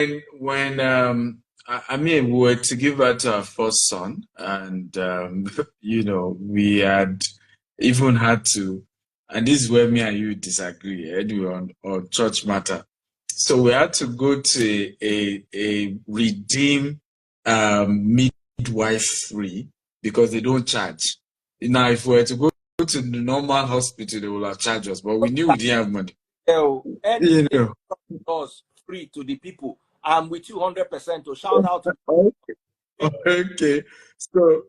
I mean, we were to give birth to our first son, and we had even had to, and this is where me and you disagree anyway on church matter. So we had to go to a redeem midwife free because they don't charge. Now, if we were to go to the normal hospital, they will have charged us, but we knew we didn't have money. You know, was free to the people. I'm with you 100%. To shout out. Okay. So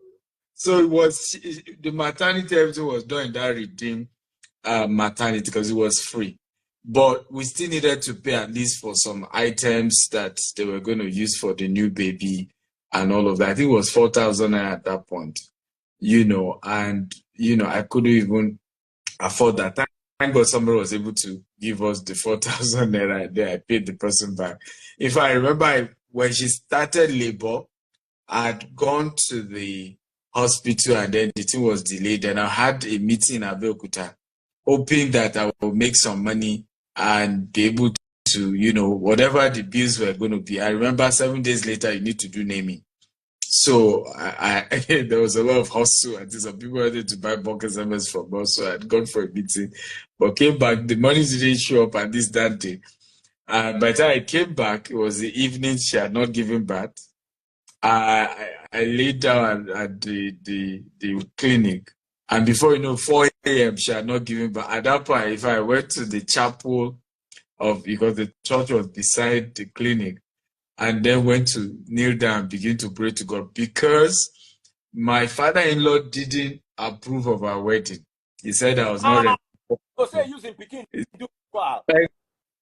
it was the maternity, everything was done in that redeem maternity because it was free. But we still needed to pay at least for some items that they were going to use for the new baby and all of that. I think it was 4,000 at that point, and I couldn't even afford that. Thank God somebody was able to give us the 4,000 naira, and then I paid the person back. If I remember, when she started labor, I'd gone to the hospital and then the thing was delayed. And I had a meeting in Abeokuta, hoping that I would make some money and be able to, whatever the bills were going to be. I remember 7 days later, you need to do naming. So there was a lot of hustle. I think some people wanted to buy bulk SMS from us, so I'd gone for a meeting, but came back. The money didn't show up at this that day. By the time I came back, it was the evening. She had not given birth. I laid down at the clinic, and before 4 a.m. she had not given birth. At that point, if I went to the chapel because the church was beside the clinic, and then went to kneel down and begin to pray to God because my father-in-law didn't approve of our wedding. He said I was not ready.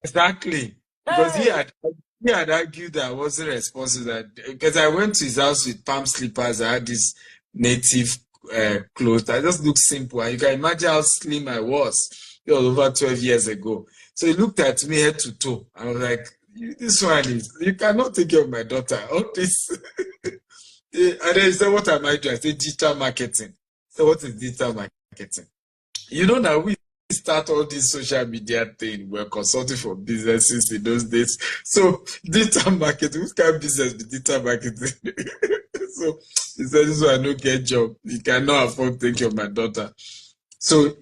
Exactly. Because he had argued that I wasn't responsible. Because I went to his house with palm slippers. I had this native clothes. I just looked simple. And you can imagine how slim I was. It was over 12 years ago. So he looked at me head to toe. I was like, this one is, you cannot take care of my daughter. All this. And then he said, what am I doing? I said, digital marketing. So what is digital marketing? Now we start all this social media thing. We're consulting for businesses in those days. So digital marketing, which kind of business be digital marketing? So he said, this one no get job. He cannot afford to take care of my daughter. So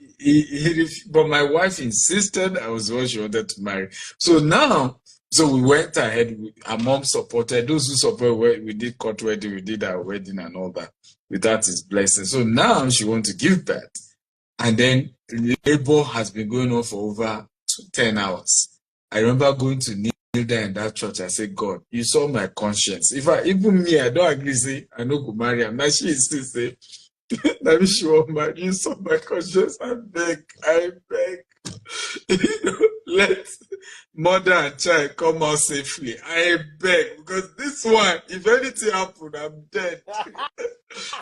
but my wife insisted I was the one she wanted to marry. So we went ahead. Our mom supported. Those who supported, we did court wedding, we did our wedding and all that without his blessing. So now she wants to give birth. And then labor has been going on for over 10 hours. I remember going to kneel down in that church. I said, God, you saw my conscience. Even me, I don't agree, say, I know go marry him. Now she still say, let me show my, you saw my conscience. I beg. Let mother and child come out safely. I beg. Because this one, if anything happened, I'm dead.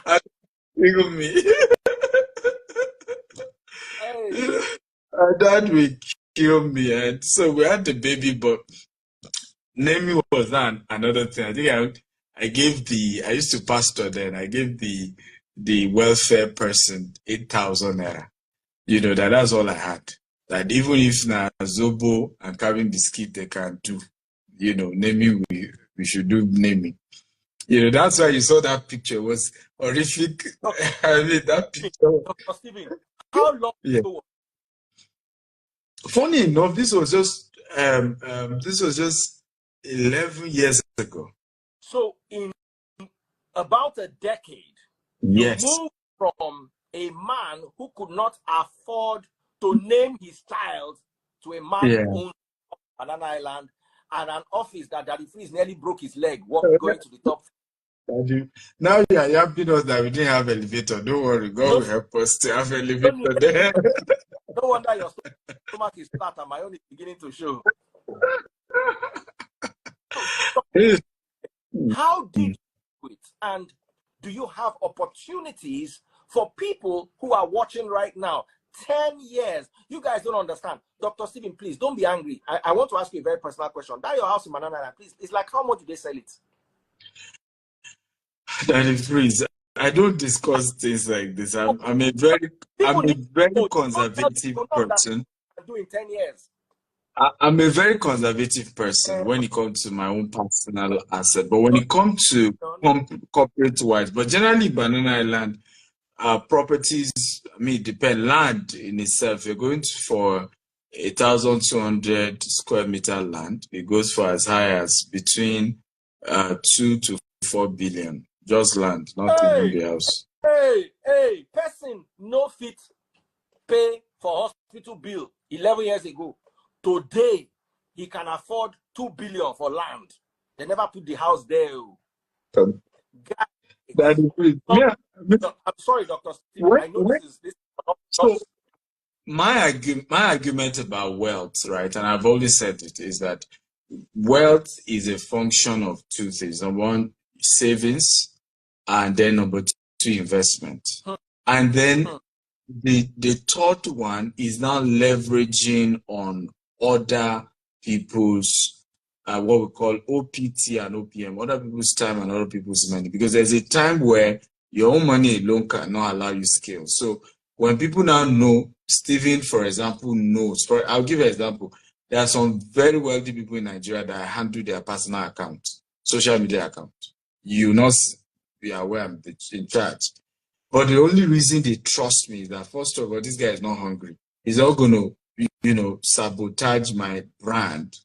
And me. That will kill me. And so we had the baby, but naming was another thing. I think I used to pastor then. I gave the welfare person 8,000 naira. That's all I had. That even if na Zobo and Cabin Biscuit they can do, naming, we should do naming. That's why you saw that picture. It was horrific. I mean, that picture. Stephen, how long ago? Funny enough, this was just 11 years ago. So in about a decade, yes, you moved from a man who could not afford to name his child to a man who owned an island and an office that Daddy Freeze nearly broke his leg going to the top. Now you are helping us that we didn't have elevator. Don't worry, God will help us to have elevator there. No wonder your stomach is flat and my own is beginning to show. How did you do it? And do you have opportunities for people who are watching right now? 10 years. You guys don't understand. Dr. Stephen, please don't be angry. I want to ask you a very personal question. That your house in Manana, please. It's like, how much do they sell it? Daddy Freeze, I don't discuss things like this. I'm a very conservative person. Do in 10 years. I'm a very conservative person when it comes to my own personal asset, but when it comes to corporate wise, but generally Banana Island, properties, I mean, depend land in itself. You're going for 1,200 square meter land. It goes for as high as between 2 to 4 billion. Just land, not even the house. Hey, person no fit pay for hospital bill 11 years ago. Today, he can afford 2 billion for land. They never put the house there. That is, yeah. I'm sorry, Dr. Stephen. I know this is so my argument about wealth, right? And I've always said it, is that wealth is a function of two things. Number one, savings, and then number two, investment. And then the third one is now leveraging on other people's what we call OPT and OPM, other people's time and other people's money, because there's a time where your own money alone cannot allow you scale. So when people now know, Stephen, for example, knows, I'll give you an example. There are some very wealthy people in Nigeria that handle their personal account, social media account. You not be aware I'm in charge. But the only reason they trust me is that, first of all, this guy is not hungry. He's not going to, sabotage my brand,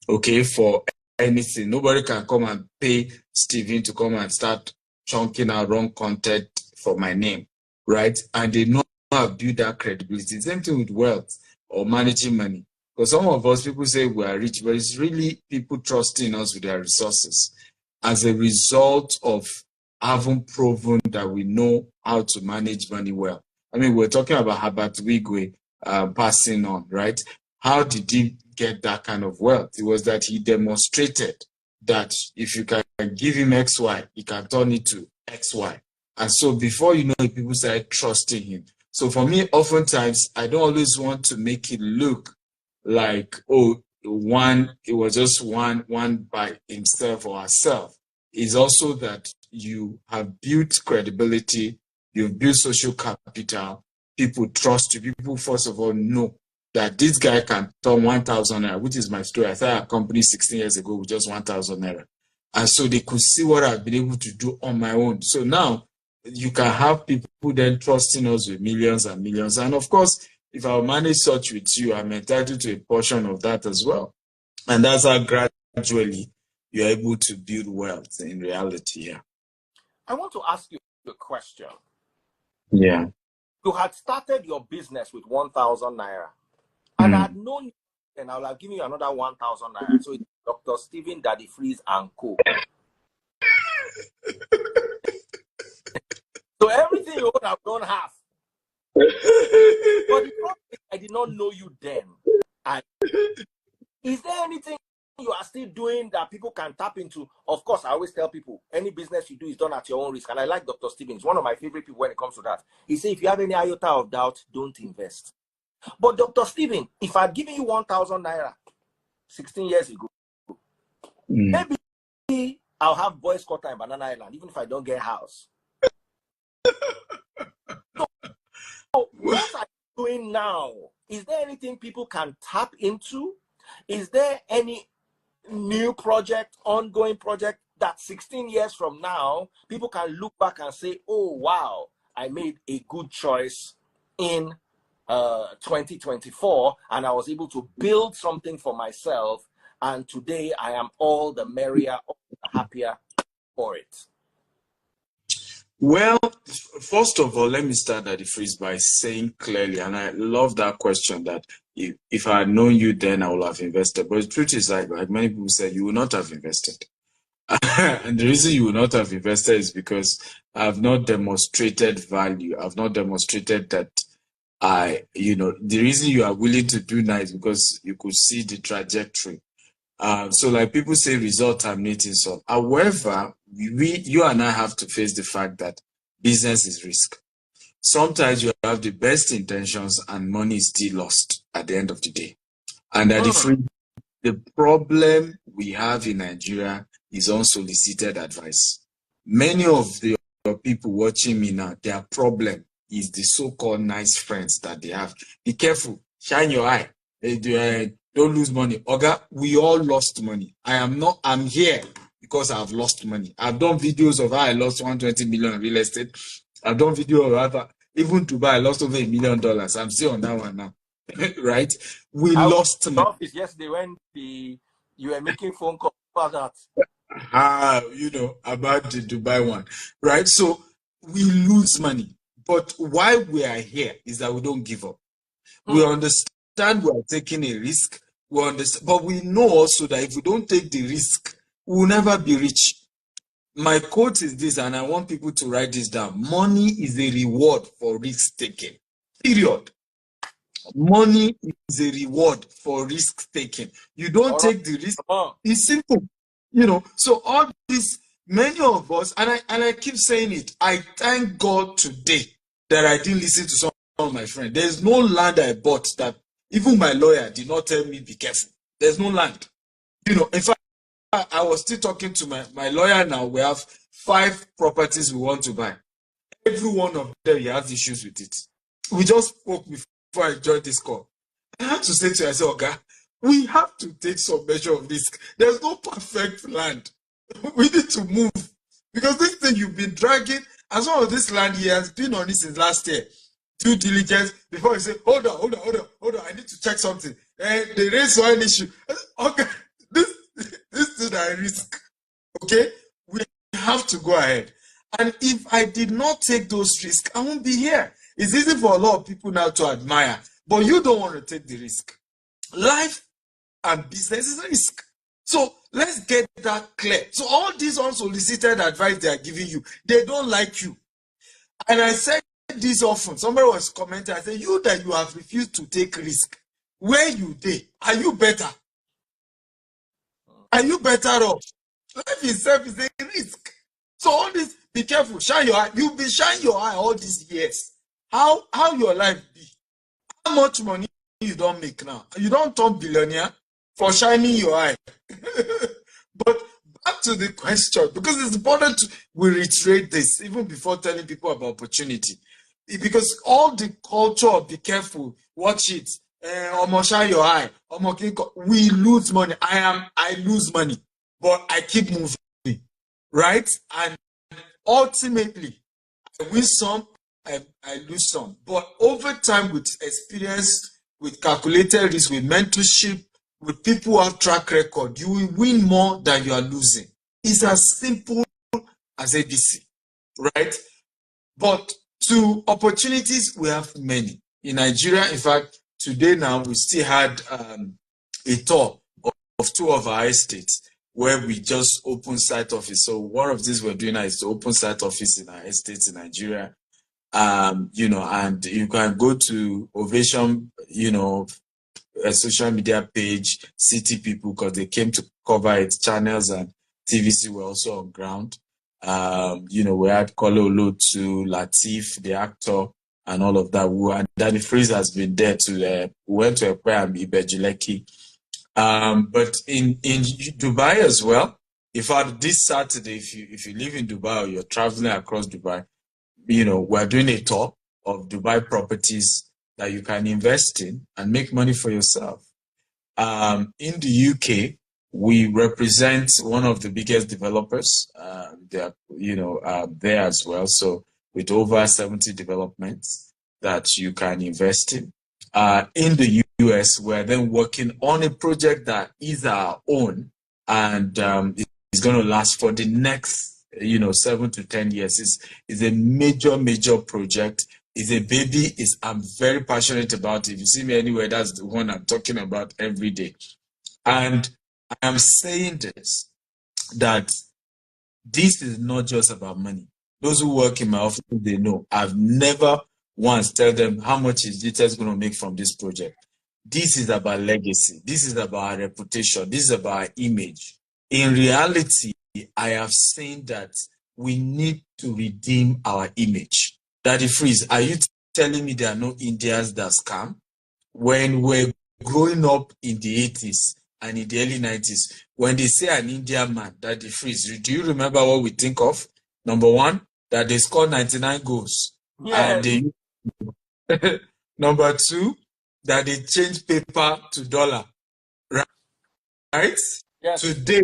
okay, for anything. Nobody can come and pay Stephen to come and start chunking out wrong content for my name, right? And they know how to build that credibility. Same thing with wealth or managing money. Because some of us, people say we are rich, but it's really people trusting us with their resources as a result of having proven that we know how to manage money well. I mean, we're talking about Herbert Wigwe passing on, right? How did he get that kind of wealth? It was that he demonstrated that if you can give him XY, he can turn it to XY. And so before you know it, people started trusting him. So for me, oftentimes, I don't always want to make it look like, oh, it was just one by himself or herself. It's also that you have built credibility, you've built social capital, people trust you, people first of all know that this guy can turn 1,000 naira, which is my story. I started a company 16 years ago with just 1,000 naira. And so they could see what I've been able to do on my own. So now you can have people then trusting us with millions and millions. And of course, if I manage such with you, I'm entitled to a portion of that as well. And that's how gradually you're able to build wealth in reality. Yeah. I want to ask you a question. Yeah. You had started your business with 1,000 naira, and I had known you, and I'll have given you another 1,000 naira. So it's Dr. Stephen Daddy Freeze and Co. So everything you own, I've done half. But the problem is, I did not know you then. Is there anything you are still doing that people can tap into? Of course, I always tell people, any business you do is done at your own risk. And I like Dr. Stevens, one of my favorite people when it comes to that. He said, if you have any iota of doubt, don't invest. But Dr. Steven, if I'd given you 1,000 naira 16 years ago, maybe I'll have boys quarter in Banana Island, even if I don't get a house. So what are you doing now? Is there anything people can tap into? Is there any new project, ongoing project that 16 years from now, people can look back and say, oh, wow, I made a good choice in 2024, and I was able to build something for myself, and today I am all the merrier, all the happier for it? Well, first of all, let me start at the freeze by saying clearly, and I love that question, that if I had known you then, I would have invested. But the truth is, like many people said, you will not have invested. And the reason you will not have invested is because I have not demonstrated value. I've not demonstrated that the reason you are willing to do now is because you could see the trajectory. So like people say, result terminating some. However, you and I have to face the fact that business is risk. Sometimes you have the best intentions and money is still lost at the end of the day. And at the problem we have in Nigeria is unsolicited advice. Many of the people watching me now, their problem is the so-called nice friends that they have. Be careful, shine your eye. Don't don't lose money. Oga, we all lost money. I'm here because I've lost money. I've done videos of how I lost 120 million in real estate. I've done video of how even Dubai, I lost over $1 million. I'm still on that one now. Right? We lost money. Office yesterday when you were making phone calls about that. About the Dubai one. Right? So we lose money. But why we are here is that we don't give up. We understand we are taking a risk. We understand, but we know also that if we don't take the risk, we will never be rich. My quote is this, and I want people to write this down. Money is a reward for risk taking. Period. Money is a reward for risk taking. You don't take the risk. It's simple. So all this, many of us, and I keep saying it, I thank God today that I didn't listen to some of my friends. There's no land I bought that even my lawyer did not tell me be careful. There's no land. In fact, I was still talking to my lawyer now. We have 5 properties we want to buy. Every one of them, he has issues with it. We just spoke before I joined this call. I had to say to myself, okay, we have to take some measure of risk. There's no perfect land. We need to move. Because this thing you've been dragging, as well as this land, he has been on it since last year. Due diligence, before you say, hold on, I need to check something. They raised one issue. Okay, this is a risk. Okay, we have to go ahead. And if I did not take those risks, I won't be here. It's easy for a lot of people now to admire, but you don't want to take the risk. Life and business is a risk. So let's get that clear. So all these unsolicited advice they are giving you, they don't like you. And I said this often. Somebody was commenting, I said, you that you have refused to take risk, where you did, are you better? Are you better off? Life itself is a risk. So all this, be careful, shine your eye. You've been shining your eye all these years. How your life be? How much money you don't make now? You don't turn billionaire for shining your eye. But back to the question, because it's important we reiterate this even before telling people about opportunity. Because all the culture of be careful, watch it, shine your eye, we lose money. I lose money, but I keep moving, right? And ultimately, I win some, I lose some. But over time, with experience, with calculated risk, with mentorship, with people who have track record, you will win more than you are losing. It's as simple as ABC, right? But to opportunities, we have many. In Nigeria, in fact, today now, we still had a tour of 2 of our estates where we just opened site office. So one of these we're doing now is to open site office in our estates in Nigeria. And you can go to Ovation, a social media page, City People, because they came to cover it. Channels and TVC were also on ground. We had Kololo to Latif, the actor, and all of that. And Danny Freeze has been there to, we went to Ekpe and Ibejileki. But in Dubai as well, in fact, this Saturday, if you live in Dubai or you're traveling across Dubai, we're doing a tour of Dubai properties that you can invest in and make money for yourself. In the UK, we represent one of the biggest developers. There as well. So with over 70 developments that you can invest in. In the US, we're then working on a project that is our own, and it's going to last for the next 7 to 10 years. It's a major project. It's a baby. I'm very passionate about it. If you see me anywhere, that's the one I'm talking about every day. And I am saying this, that this is not just about money. Those who work in my office, they know. I've never once tell them how much is GTS going to make from this project. This is about legacy. This is about our reputation. This is about our image. In reality, I have seen that we need to redeem our image. Daddy Freeze, are you telling me there are no Indians that scam? When we're growing up in the 80s and in the early 90s, when they say an Indian man, Daddy Freeze, do you remember what we think of? Number one, that they score 99 goals. Yeah. And Number two, that they change paper to dollar. right? Yes. Today,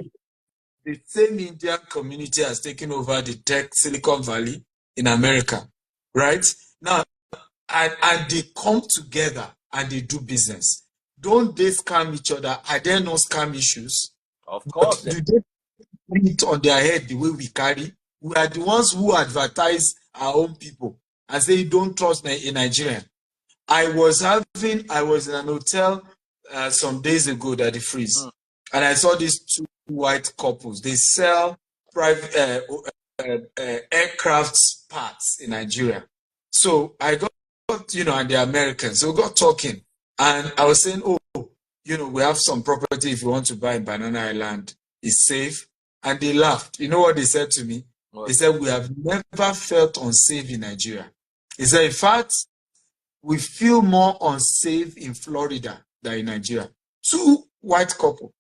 the same Indian community has taken over the tech Silicon Valley in America, right? Now, and they come together and they do business. Don't they scam each other? Are there no scam issues? Of But course. do they put it on their head the way we carry? We are the ones who advertise our own people and say, don't trust a Nigerian. I was in an hotel some days ago that they freeze, and I saw these two white couples. They sell private aircraft parts in Nigeria. So I got, and they're Americans. So we got talking, and I was saying, oh, we have some property if you want to buy in Banana Island. It's safe. And they laughed. You know what they said to me? What? They said, we have never felt unsafe in Nigeria. He said, in fact, we feel more unsafe in Florida than in Nigeria. Two white couple.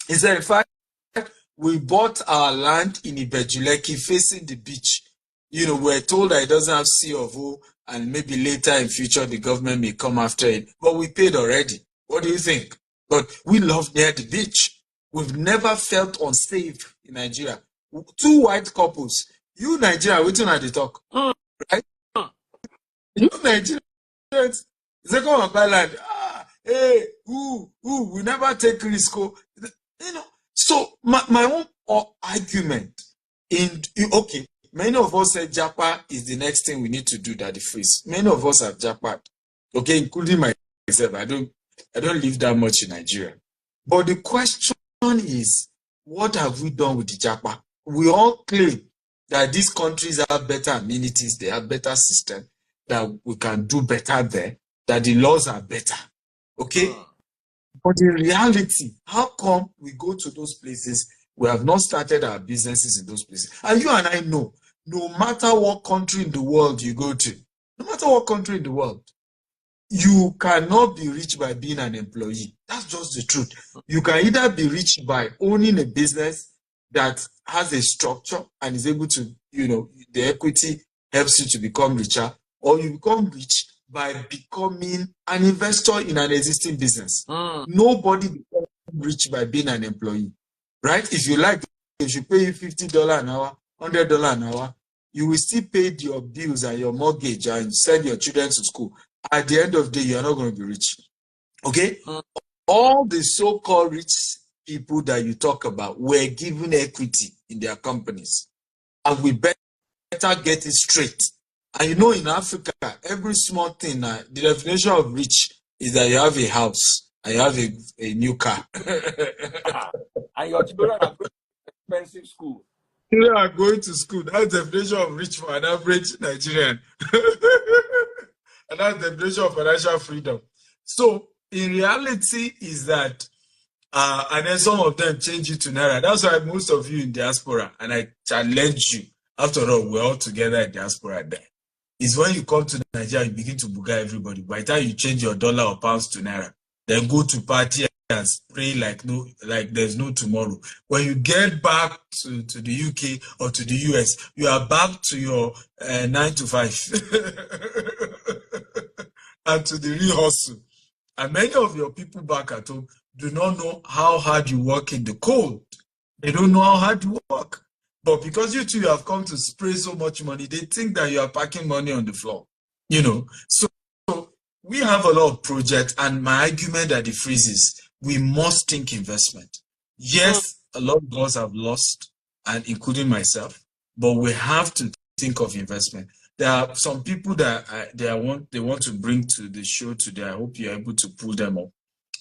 He said, in fact, we bought our land in Ibejuleki facing the beach. We're told that it doesn't have C of O, and maybe later in future the government may come after it. But we paid already. What do you think? But we love near the beach. We've never felt unsafe in Nigeria. Two white couples. You Nigeria, waiting at the talk. Right? You Nigeria. They come and buy land. Hey, we never take risk. So my own argument okay, many of us said Japa is the next thing we need to do that the freeze. Many of us have Japa, okay, including myself. I don't live that much in Nigeria. But the question is, what have we done with the Japa? We all claim that these countries have better amenities, they have better system, that we can do better there, that the laws are better. Okay? But in reality, how come we go to those places, we have not started our businesses in those places? And you and I know, no matter what country in the world you go to, no matter what country in the world, you cannot be rich by being an employee. That's just the truth. You can either be rich by owning a business that has a structure and is able to, the equity helps you to become richer, or you become rich by becoming an investor in an existing business. Nobody becomes rich by being an employee, right? If you like, they should pay you $50 an hour, $100 an hour, you will still pay your bills and your mortgage and send your children to school. At the end of the day, you are not going to be rich. Okay? All the so-called rich people that you talk about were given equity in their companies. And we better get it straight. And in Africa, every small thing, the definition of rich is that you have a house and you have a new car. And your children are going to expensive school. Children are going to school. That's the definition of rich for an average Nigerian. And that's the definition of financial freedom. So, in reality, is that, and then some of them change it to Naira. That's why most of you in diaspora, and I challenge you, after all, we're all together in diaspora there, is when you come to Nigeria, you begin to buga everybody. By the time you change your dollar or pounds to Naira, then go to party and spray like there's no tomorrow. When you get back to the UK or to the US, you are back to your 9 to 5 and to the real hustle. And many of your people back at home do not know how hard you work in the cold. They don't know how hard you work. But because you two have come to spray so much money, they think that you are packing money on the floor. So we have a lot of projects, and my argument that the freeze is, we must think investment. Yes, a lot of us have lost, and including myself, but we have to think of investment. There are some people that they want to bring to the show today. I hope you're able to pull them up.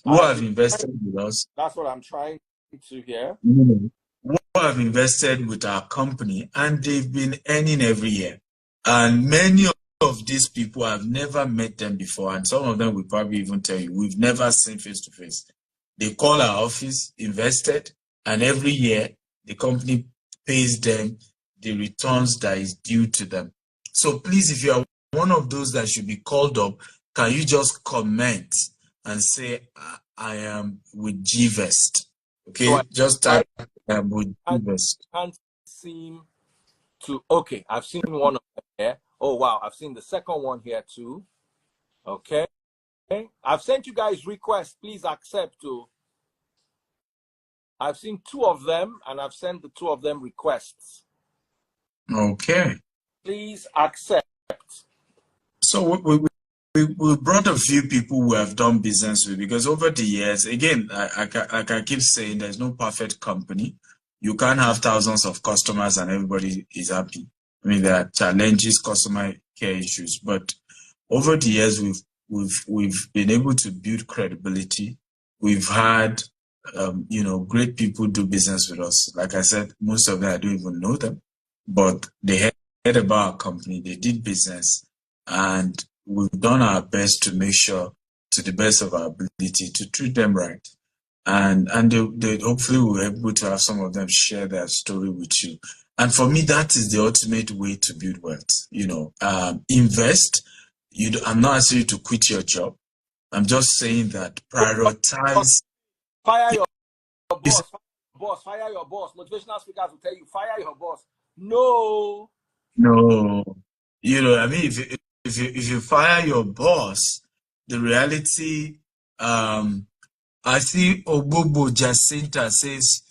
Who have invested with us? That's what I'm trying to hear. Who have invested with our company, and they've been earning every year. And many of these people, I've never met them before, and some of them will probably even tell you, we've never seen face to face. They call our office, invested, and every year the company pays them the returns that is due to them. So please, if you are one of those that should be called up, can you just comment and say, I am with GVest? Okay, so just type with GVest. Can't seem to. Okay, I've seen one of them here. Oh wow, I've seen the second one here too. Okay, I've sent you guys requests. Please accept too. I've seen 2 of them, and I've sent the 2 of them requests. Okay. Please accept. So we brought a few people who have done business with, because over the years, again, like I keep saying, there's no perfect company. You can't have thousands of customers and everybody is happy. I mean, there are challenges, customer care issues, but over the years, we've been able to build credibility. We've had, great people do business with us. Like I said, most of them, I don't even know them, but they heard about our company, they did business, and we've done our best to make sure, to the best of our ability, to treat them right. And they hopefully will be able to have some of them share their story with you. And for me, that is the ultimate way to build wealth. Invest. I'm not asking you to quit your job. I'm just saying that prioritize. Fire your boss. Fire your boss. Motivational speakers will tell you, fire your boss. No. I mean, if you fire your boss, the reality, I see Obobo Jacinta says,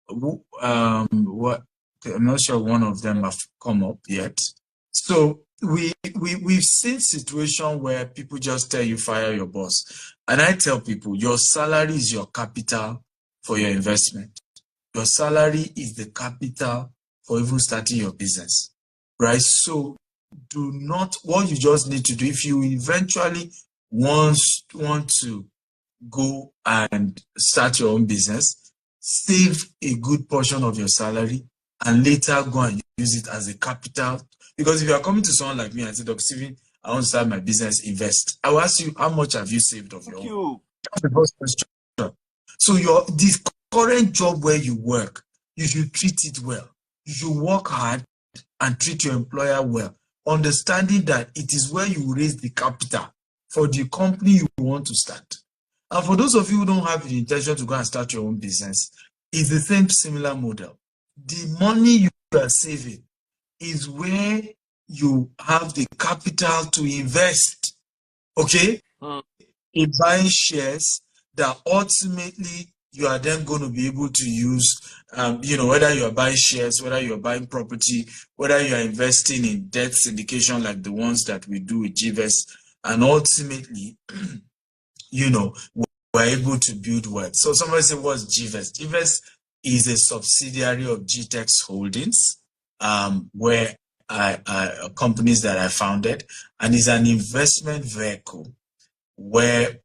what? I'm not sure one of them have come up yet. So we've seen situation where people just tell you fire your boss, and I tell people your salary is your capital for your investment. Your salary is the capital for even starting your business, right? So do not, what you just need to do, if you eventually want to go and start your own business, save a good portion of your salary and later go and use it as a capital. Because if you are coming to someone like me and say, Dr. Steven, I want to start my business, invest, I will ask you, how much have you saved of your own? That's the first question. So this current job where you work, you should treat it well. You should work hard and treat your employer well, understanding that it is where you raise the capital for the company you want to start. And for those of you who don't have the intention to go and start your own business, it's the same similar model. The money you are saving is where you have the capital to invest, okay? In buying shares that ultimately you are then going to be able to use, whether you are buying shares, whether you are buying property, whether you are investing in debt syndication like the ones that we do with GVest, and ultimately, we're able to build wealth. So somebody said, what's GVest? GVest is a subsidiary of GTEx Holdings, where companies that I founded, and is an investment vehicle where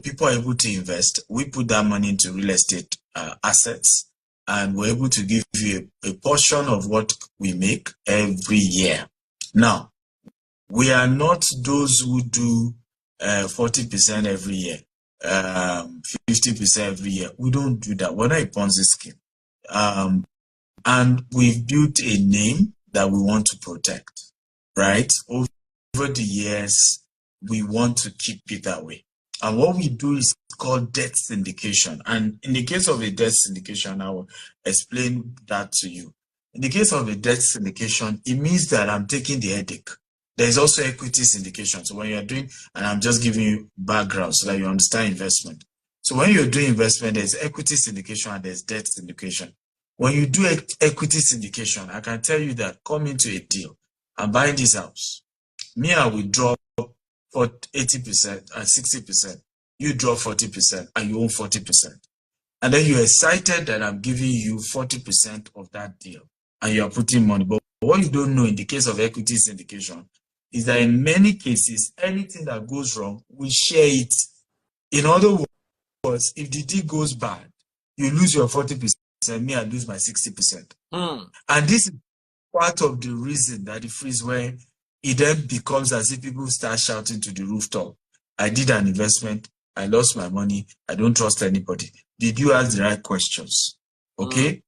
people are able to invest. We put that money into real estate assets, and we're able to give you a portion of what we make every year. Now, we are not those who do 40% every year, 50% every year. We don't do that. We're not a Ponzi scheme. And we've built a name that we want to protect, right? Over the years, we want to keep it that way. And what we do is called debt syndication. And in the case of a debt syndication, I will explain that to you. In the case of a debt syndication, it means that I'm taking the headache. There's also equity syndication. So when you're doing, and I'm just giving you background so that you understand investment. So when you're doing investment, there's equity syndication and there's debt syndication. When you do equity syndication, I can tell you that come into a deal, I'm buying this house. Me, I will draw for 80% and 60%. You draw 40% and you own 40%. And then you're excited that I'm giving you 40% of that deal and you're putting money. But what you don't know in the case of equity syndication is that in many cases, anything that goes wrong, we share it. In other words, if the deal goes bad, you lose your 40%, me, I lose my 60%. And this is part of the reason that the freeze where it then becomes as if people start shouting to the rooftop, I did an investment, I lost my money, I don't trust anybody. Did you ask the right questions? Okay?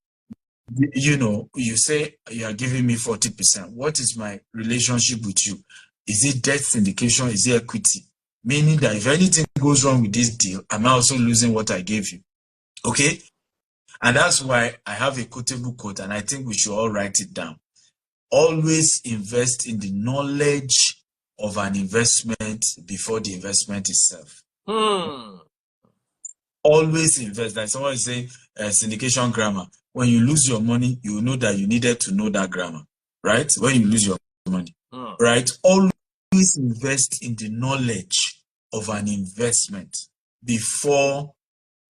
You say you are giving me 40%. What is my relationship with you? Is it debt syndication? Is it equity? Meaning that if anything goes wrong with this deal, I'm also losing what I gave you. Okay? And that's why I have a quotable quote, and I think we should all write it down. Always invest in the knowledge of an investment before the investment itself. Always invest. Like someone is saying, syndication grammar. When you lose your money, you know that you needed to know that grammar, right? When you lose your money, right? Always invest in the knowledge of an investment before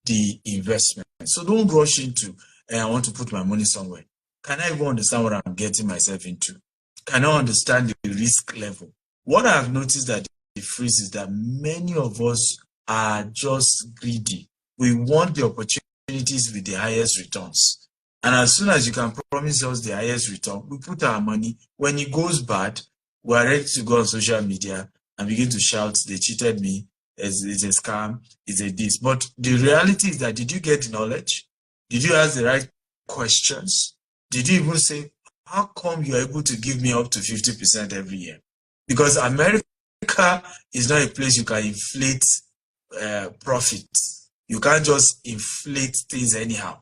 the investment. So don't rush into, I want to put my money somewhere. Can I even understand what I'm getting myself into? Can I understand the risk level? What I've noticed that the freeze is that many of us are just greedy. We want the opportunities with the highest returns. And as soon as you can promise us the highest return, we put our money. When it goes bad, we're ready to go on social media and begin to shout, they cheated me, it's a scam, it's a this. But the reality is that, did you get the knowledge? Did you ask the right questions? Did you even say, how come you're able to give me up to 50% every year? Because America is not a place you can inflate profits. You can't just inflate things anyhow.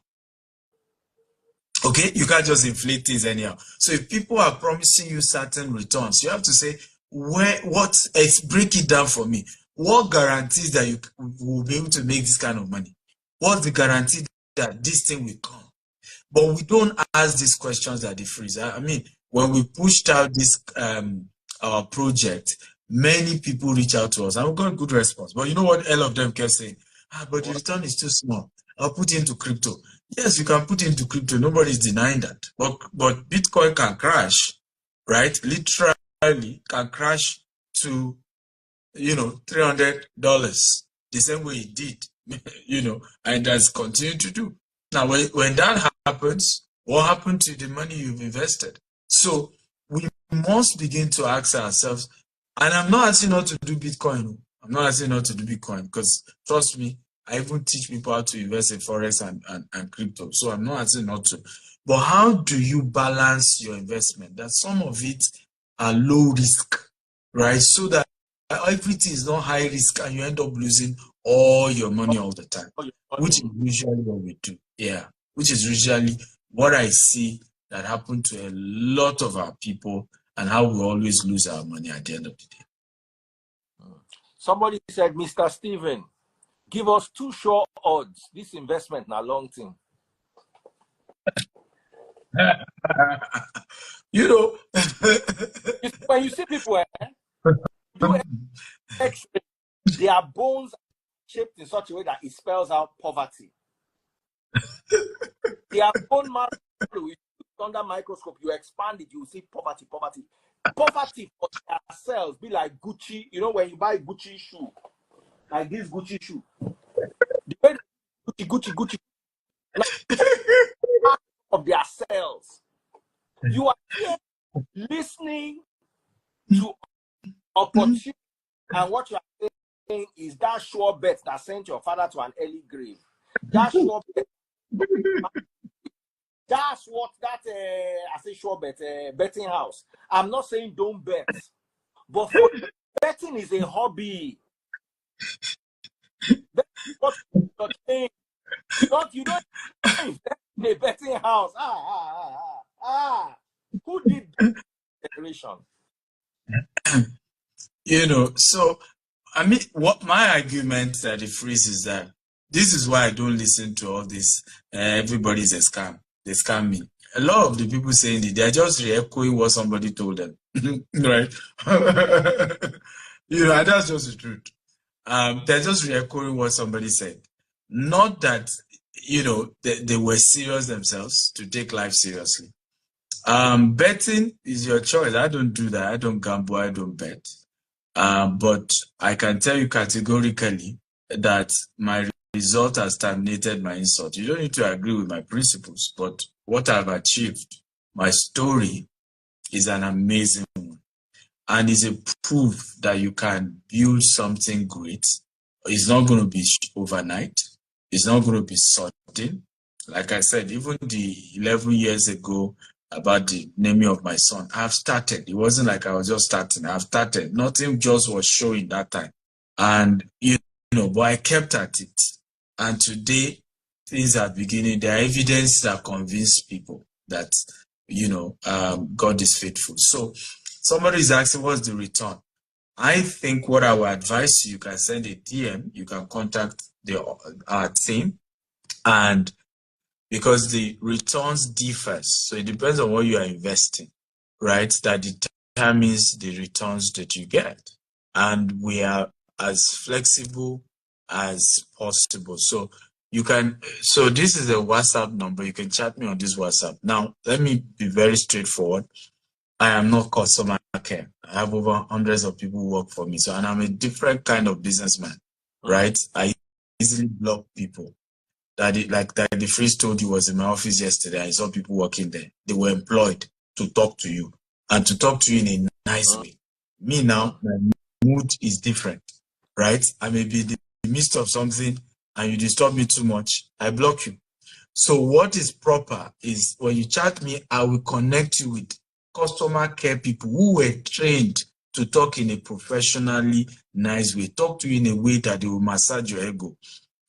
Okay, you can't just inflate things anyhow. So if people are promising you certain returns, you have to say, break it down for me. What guarantees that you will be able to make this kind of money? What's the guarantee that this thing will come? But we don't ask these questions at the freeze. I mean, when we pushed out this our project, many people reach out to us and we got a good response. But you know what all of them kept saying? But the return is too small. I'll put into crypto. Yes, you can put into crypto. Nobody's denying that. But Bitcoin can crash, right? Literally can crash to, $300 the same way it did, and has continued to do. Now, when that happens, what happened to the money you've invested? So we must begin to ask ourselves, and I'm not asking not to do Bitcoin. I'm not asking not to do Bitcoin because, trust me, I even teach people how to invest in Forex and crypto. So I'm not asking not to. But how do you balance your investment? That some of it are low risk, right? So that everything is not high risk and you end up losing all your money all the time, which is usually what we do. Yeah, which is usually what I see that happen to a lot of our people and how we always lose our money at the end of the day. Somebody said, Mr. Steven, give us 2 sure odds. This investment na long thing. When you see people do X-ray, their bones are shaped in such a way that it spells out poverty. Their bone marrow, under microscope, you expand it, you see poverty. Poverty for their cells be like Gucci. You know when you buy Gucci shoe, like this Gucci shoe, the way Gucci of their cells. You are here listening to opportunity, and what you are saying is that sure bet that sent your father to an early grave. That sure bet. That's what I say sure bet, betting house. I'm not saying don't bet, but for betting is a hobby. What you don't invest in a betting house. Who did that declaration? So I mean, what my argument that the freeze is that this is why I don't listen to all this. Everybody's a scam. They scam me. A lot of the people saying it, they're just re-echoing what somebody told them, right? That's just the truth. They're just re-echoing what somebody said. Not that, they were serious themselves to take life seriously. Betting is your choice. I don't do that. I don't gamble. I don't bet. But I can tell you categorically that my result has terminated my insult. You don't need to agree with my principles, but what I've achieved, my story, is an amazing one. And is a proof that you can build something great. It's not going to be overnight. It's not going to be sudden. Like I said, even the 11 years ago about the naming of my son, I've started. It wasn't like I was just starting. I've started. Nothing just was showing that time. And, but I kept at it. And today, things are beginning. There are evidence that convince people that, God is faithful. So somebody is asking, what's the return? I think what I would advise you can send a DM. You can contact our team, and because the returns differs, so it depends on what you are investing, right? That determines the returns that you get, and we are as flexible as possible. So you can, so this is a WhatsApp number. You can chat me on this WhatsApp. Now, let me be very straightforward. I am not customer care. I have over hundreds of people who work for me. So, and I'm a different kind of businessman, right? I easily block people. Like the Freeze told you was in my office yesterday. I saw people working there. They were employed to talk to you and to talk to you in a nice way. Me now, my mood is different, right? I may be in the midst of something and you disturb me too much, I block you. So what is proper is when you chat me, I will connect you with customer care people who were trained to talk in a professionally nice way, talk to you in a way that they will massage your ego.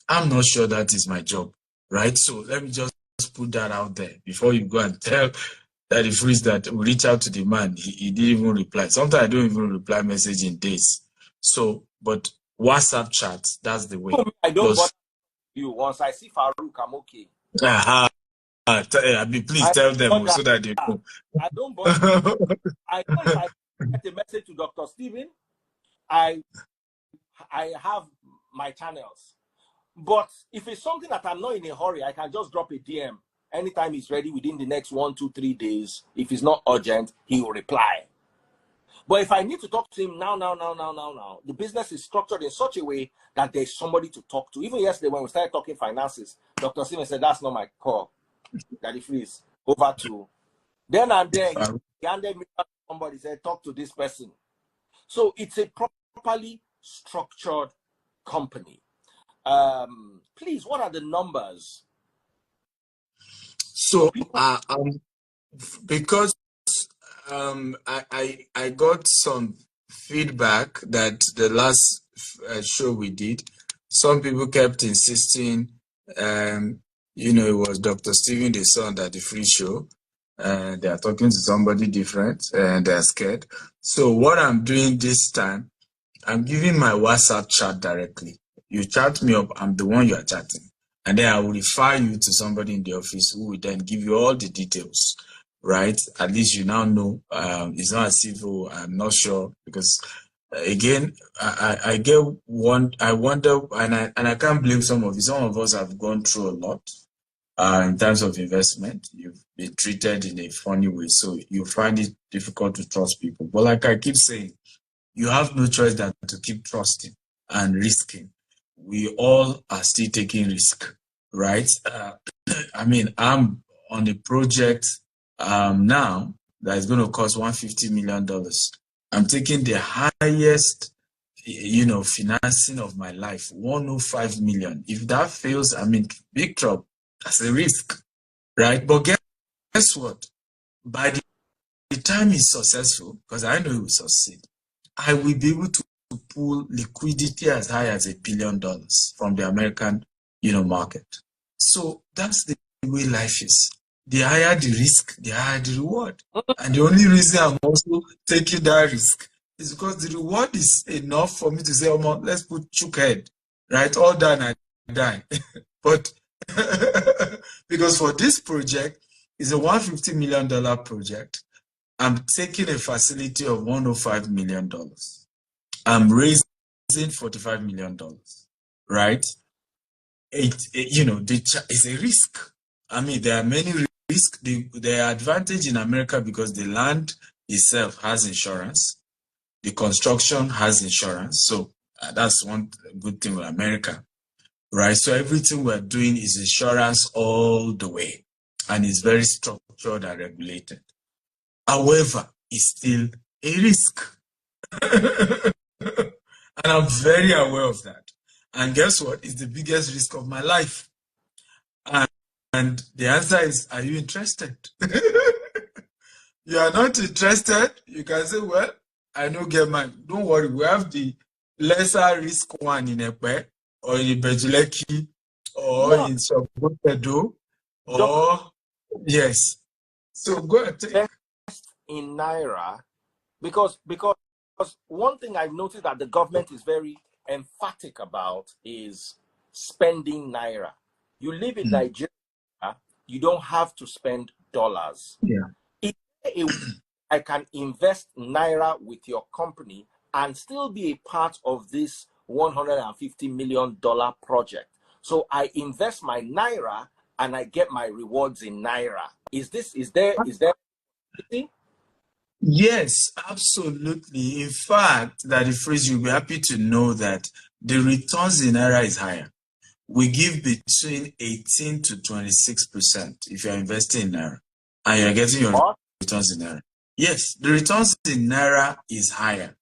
I'm not sure that is my job, right? So let me just put that out there before you go and tell Daddy Freeze that we reach out to the man. He didn't even reply. Sometimes I don't even reply message in days. So, but WhatsApp chats, that's the way. I don't bother you. Once I see Farouk, I'm okay. Please tell them so that they know. I don't bother. I know if I get a message to Dr. Stephen, I have my channels. But if it's something that I'm not in a hurry, I can just drop a DM anytime he's ready within the next 1, 2, 3 days. If it's not urgent, he will reply. But if I need to talk to him now, the business is structured in such a way that there's somebody to talk to. Even yesterday when we started talking finances, Dr. Stephen said, that's not my call. Daddy Freeze, over to. Then and there, he handed me somebody, said, talk to this person. So it's a properly structured company. Please, what are the numbers? So, because I got some feedback that the last show we did, some people kept insisting, you know, it was Dr. Stephen the son that the free show. They are talking to somebody different and they're scared. So what I'm doing this time, I'm giving my WhatsApp chat directly. You chat me up, I'm the one you are chatting. And then I will refer you to somebody in the office who will then give you all the details, right? At least you now know. It's not as if I'm not sure, because again, I get one. I wonder, and I can't blame some of you. Some of us have gone through a lot in terms of investment. You've been treated in a funny way, so you find it difficult to trust people. But like I keep saying, you have no choice than to keep trusting and risking. We all are still taking risk, right? I mean, I'm on a project now that is going to cost $150 million. I'm taking the highest, you know, financing of my life, 105 million. If that fails, I mean, big trouble. That's a risk, right? But guess what? By the time it's successful, because I know it will succeed, I will be able to pull liquidity as high as $1 billion from the American, you know, market. So that's the way life is. The higher the risk, the higher the reward. And the only reason I'm also taking that risk is because the reward is enough for me to say, oh, let's put chook head, right? All done and die. But because for this project, it's a $150 million project. I'm taking a facility of $105 million. I'm raising $45 million, right? You know, it's a risk. I mean, there are many risks. The advantage in America because the land itself has insurance, the construction has insurance. So that's one good thing with America, right? So everything we're doing is insurance all the way, and it's very structured and regulated. However, it's still a risk. And I'm very aware of that. And guess what? It's the biggest risk of my life. And the answer is, are you interested? You are not interested? You can say, well, I don't get mine. Don't worry. We have the lesser risk one in Epe or in Bejuleki or in Sobotedo or, yes. So go ahead. In Naira, because one thing I've noticed that the government is very emphatic about is spending naira. You live in Nigeria, you don't have to spend dollars. Yeah. If I can invest naira with your company and still be a part of this $150 million project. So I invest my naira and I get my rewards in naira. Is there? Yes, absolutely. In fact, that the phrase, you'll be happy to know that the returns in naira is higher. We give between 18 to 26% if you're investing in naira and you're getting your returns in naira. Yes, the returns in naira is higher.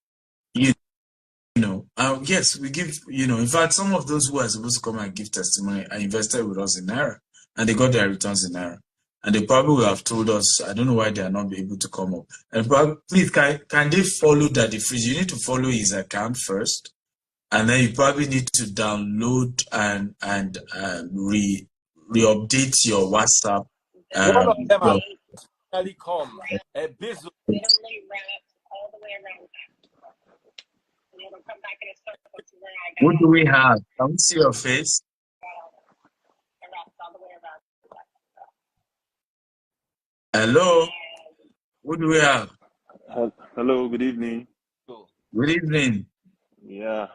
Yes, we give, in fact, some of those who are supposed to come and give testimony are invested with us in naira and they got their returns in naira. And they probably will have told us, I don't know why they are not able to come up. And probably, please, can they follow Daddy Freeze? You need to follow his account first. And then you probably need to download and re-update your WhatsApp. One of them has finally come. A business. Literally wrapped all the way around that. And it'll come back in a circle to where I got. What do we have? Can we see your face? I wrapped all the way around. Hello. What do we have? Hello, good evening. Good evening. Yeah.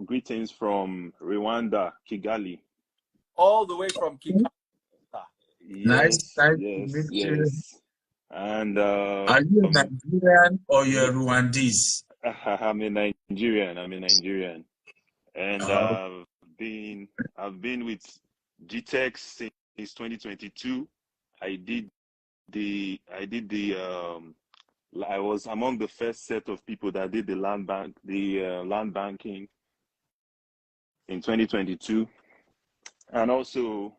Greetings from Rwanda, Kigali. All the way from Kigali. Nice to meet you. And are you a Nigerian or you're Rwandese? I'm a Nigerian. And I've been with GTEx since 2022. I was among the first set of people that did the land banking in 2022. And also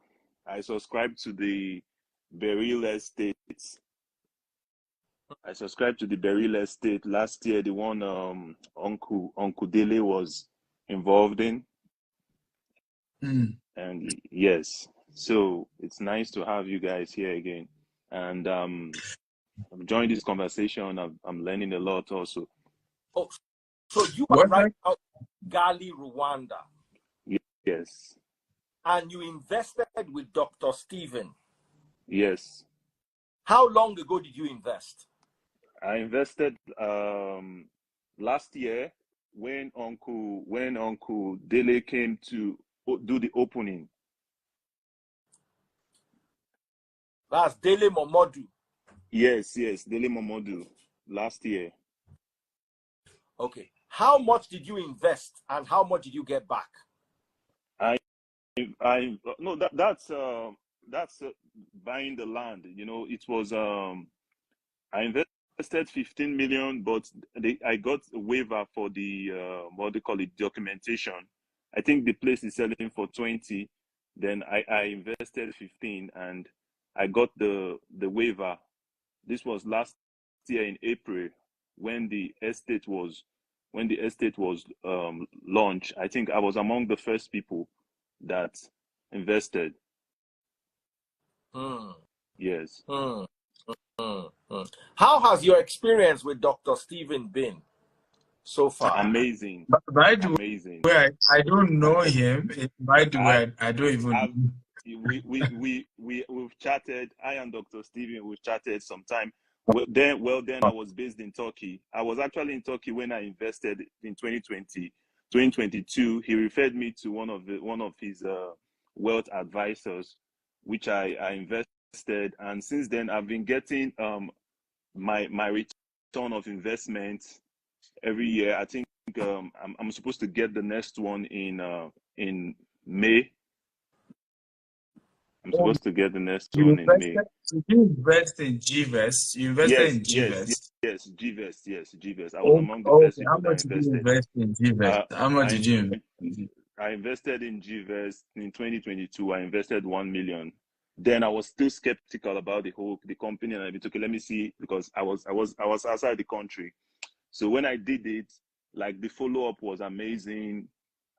I subscribed to the Beryl Estate. Last year, the one Uncle Dele was involved in. And yes, so it's nice to have you guys here again. And I'm enjoying this conversation. I'm learning a lot also. Oh, so you are right now in Kigali, Rwanda. Yes. And you invested with Dr. Stephen. Yes. How long ago did you invest? I invested last year when Uncle Dele came to do the opening. That's Dele Momodu. Yes, Dele Momodu last year. Okay. How much did you invest and how much did you get back? That's buying the land. It was I invested 15 million, but I got a waiver for the what they call it, documentation. I think the place is selling for 20. Then I invested 15 and I got the waiver. This was last year in April when the estate was launched. I think I was among the first people that invested. Yes. How has your experience with Dr. Stephen been so far? Amazing. By the way, I don't know him. By the way, I don't even. We've chatted. I and Dr. Stephen, we've chatted sometime. Then I was based in Turkey. I was actually in Turkey when I invested in 2022. He referred me to one of his wealth advisors, which I invested, and since then I've been getting my return of investment every year. I think I'm supposed to get the next one in May. I'm supposed to get the next one in May. Did you invest in GVest? You invested in GVest? Yes, GVest. I was among the first people that invested. How much did you invest in GVest? How much did you invest? I invested in GVest in 2022. I invested 1 million. Then I was still skeptical about the company, and I took, let me see, because I was outside the country. So when I did it, like, the follow-up was amazing.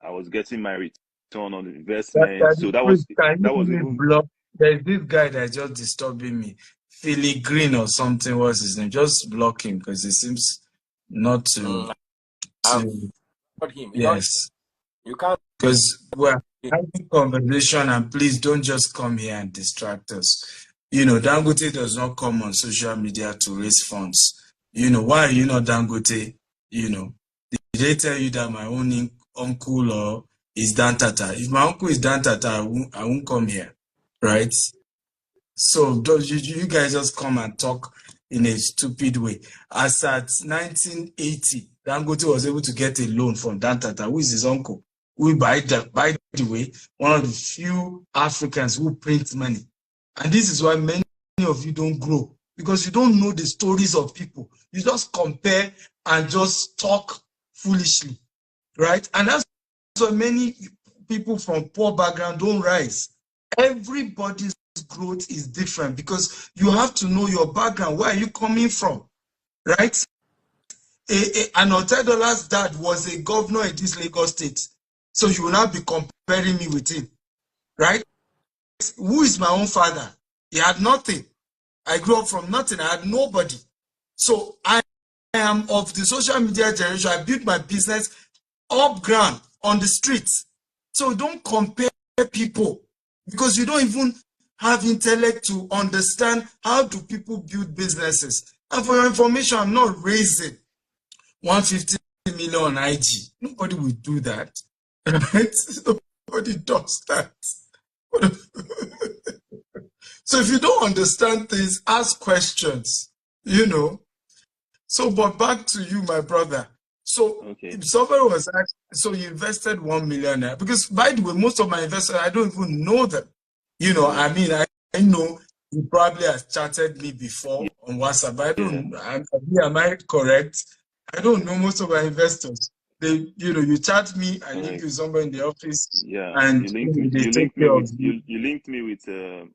I was getting my return on investment. So that was even block. There's this guy that's just disturbing me. Philly Green or something was his name. Just block him because he seems not to. I've heard him. Yes. You can't because we're having conversation, and please don't just come here and distract us. Dangote does not come on social media to raise funds. Why are you not Dangote? Did they tell you that my own uncle or is Dan Tata? If my uncle is Dan Tata, I won't come here, right? So you guys just come and talk in a stupid way. As at 1980, Dangote was able to get a loan from Dan Tata, who is his uncle. Who, by the way, one of the few Africans who print money. And this is why many of you don't grow, because you don't know the stories of people. You just compare and just talk foolishly, right? And that's why many people from poor background don't rise. Everybody's growth is different because you have to know your background. Where are you coming from, right? An Otedola's dad was a governor in this Lagos state, so you will not be comparing me with him, right? Who is my own father? He had nothing. I grew up from nothing. I had nobody. So I am of the social media generation. I built my business up ground on the streets. So don't compare people, because you don't even have intellect to understand how do people build businesses. And for your information, I'm not raising 150 million on IG. Nobody will do that. Right? Nobody does that. So if you don't understand things, ask questions, So, but back to you, my brother. So Okay. if somebody was asked, so you invested 1 million naira, because by the way, most of my investors, I don't even know them. I mean, I know you probably have chatted me before on WhatsApp. I don't, am I correct? I don't know most of my investors. They, you chat me, I link you somewhere in the office, and they take care of you. You linked me with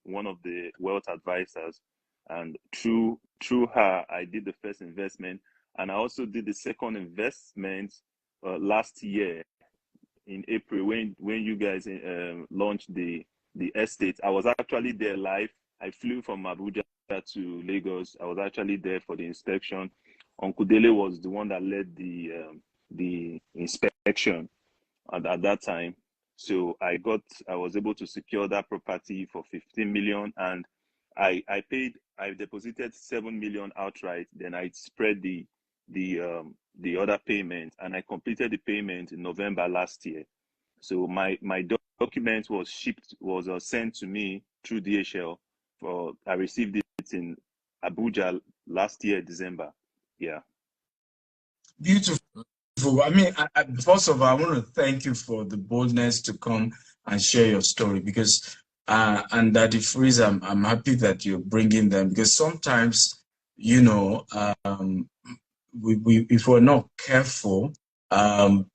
one of the wealth advisors, and through her, I did the first investment, and I also did the second investment last year in April when you guys launched the estate. I was actually there live. I flew from Abuja to Lagos. I was actually there for the inspection. Uncle Dele was the one that led the inspection at that time. So I was able to secure that property for 15 million, and I deposited 7 million outright. Then I spread the other payment, and I completed the payment in November last year. So my document was sent to me through DHL. I received it in Abuja last year, December. Yeah. Beautiful. I mean, first of all, I want to thank you for the boldness to come and share your story, because and that the Freeze, I'm happy that you're bringing them, because sometimes, if we're not careful, and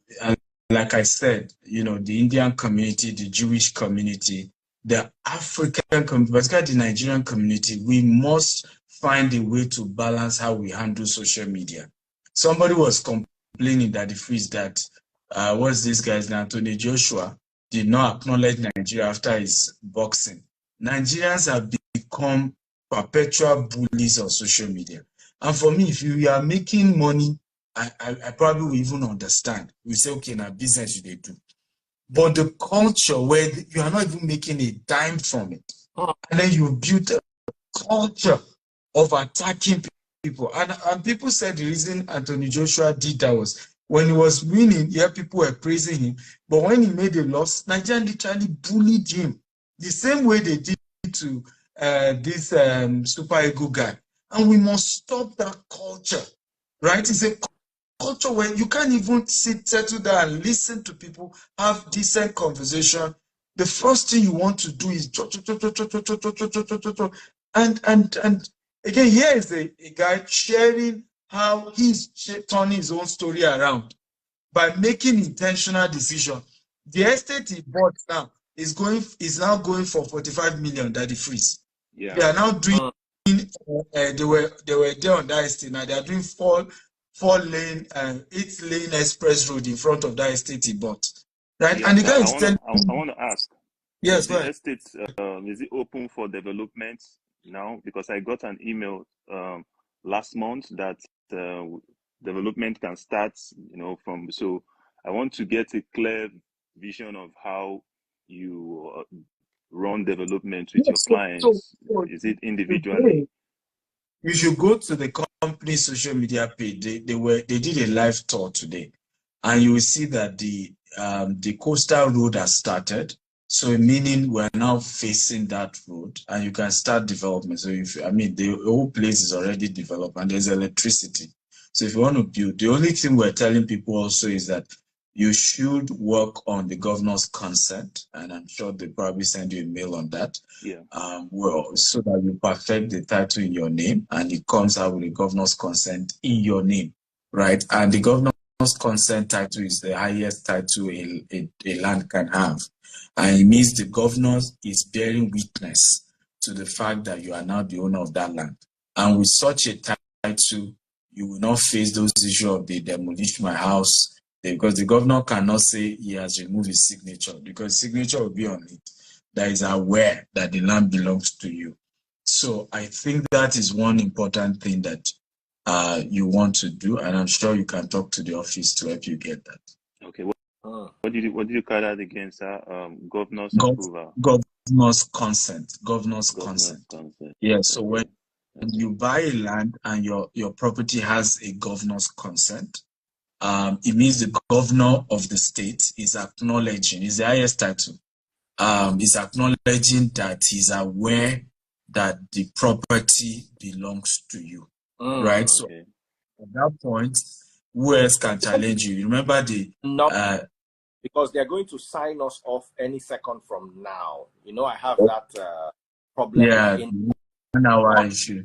like I said, the Indian community, the Jewish community, the African community, particularly the Nigerian community, we must find a way to balance how we handle social media. Somebody was complaining that the Freeze that what's this guy's name, Anthony Joshua, did not acknowledge Nigeria after his boxing. Nigerians have become perpetual bullies on social media. And for me, if you are making money, I probably will even understand. We say, okay, now business they do. But the culture where you are not even making a dime from it, and then you build a culture of attacking people. And people said the reason Anthony Joshua did that was when he was winning, people were praising him. But when he made a loss, Nigeria literally bullied him the same way they did to this Super Ego guy. And we must stop that culture, right? It's a culture where you can't even settle down and listen to people, have decent conversation. The first thing you want to do is and again, here is a guy sharing how he's turning his own story around by making intentional decision. The estate he bought now is now going for 45 million. Daddy Freeze. They are now doing. They were there on that estate. Now they are doing 8-lane express road in front of that estate he bought. Right, and the guy is telling. I want to ask. Yes, the estate is it open for development now? Because I got an email last month that development can start. From so I want to get a clear vision of how you run development with your Yes, clients? Is it individually? you should go to the company social media page. They did a live tour today, and you will see that the coastal road has started. So meaning we're now facing that road, and you can start development. So the whole place is already developed, and there's electricity. So if you want to build, the only thing we're telling people also is that you should work on the governor's consent, and I'm sure they probably send you a mail on that. Yeah. So that you perfect the title in your name, and it comes out with the governor's consent in your name, right? And the governor's consent title is the highest title a land can have, and it means the governor is bearing witness to the fact that you are now the owner of that land. And with such a title, you will not face those issues of the demolish my house, because the governor cannot say he has removed his signature, because signature will be on it that is aware that the land belongs to you. So I think that is one important thing that you want to do, and I'm sure you can talk to the office to help you get that. Okay. What did you call that again, sir? Governor's approval. Governor's consent. Governor's consent. Yeah. So okay. when you buy a land and your property has a governor's consent, it means the governor of the state is acknowledging, is the highest title, is acknowledging that he's aware that the property belongs to you, right? Okay. So at that point, who else can challenge you? Remember because they're going to sign us off any second from now. You know, I have that problem. Yeah, 1 hour issue.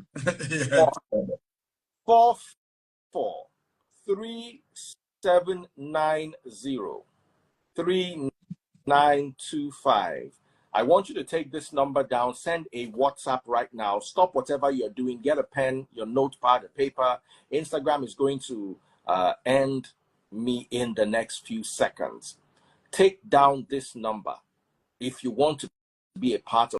443-790-3925. I want you to take this number down, send a WhatsApp right now. Stop whatever you're doing, get a pen, your notepad, a paper. Instagram is going to end me in the next few seconds. Take down this number if you want to be a part of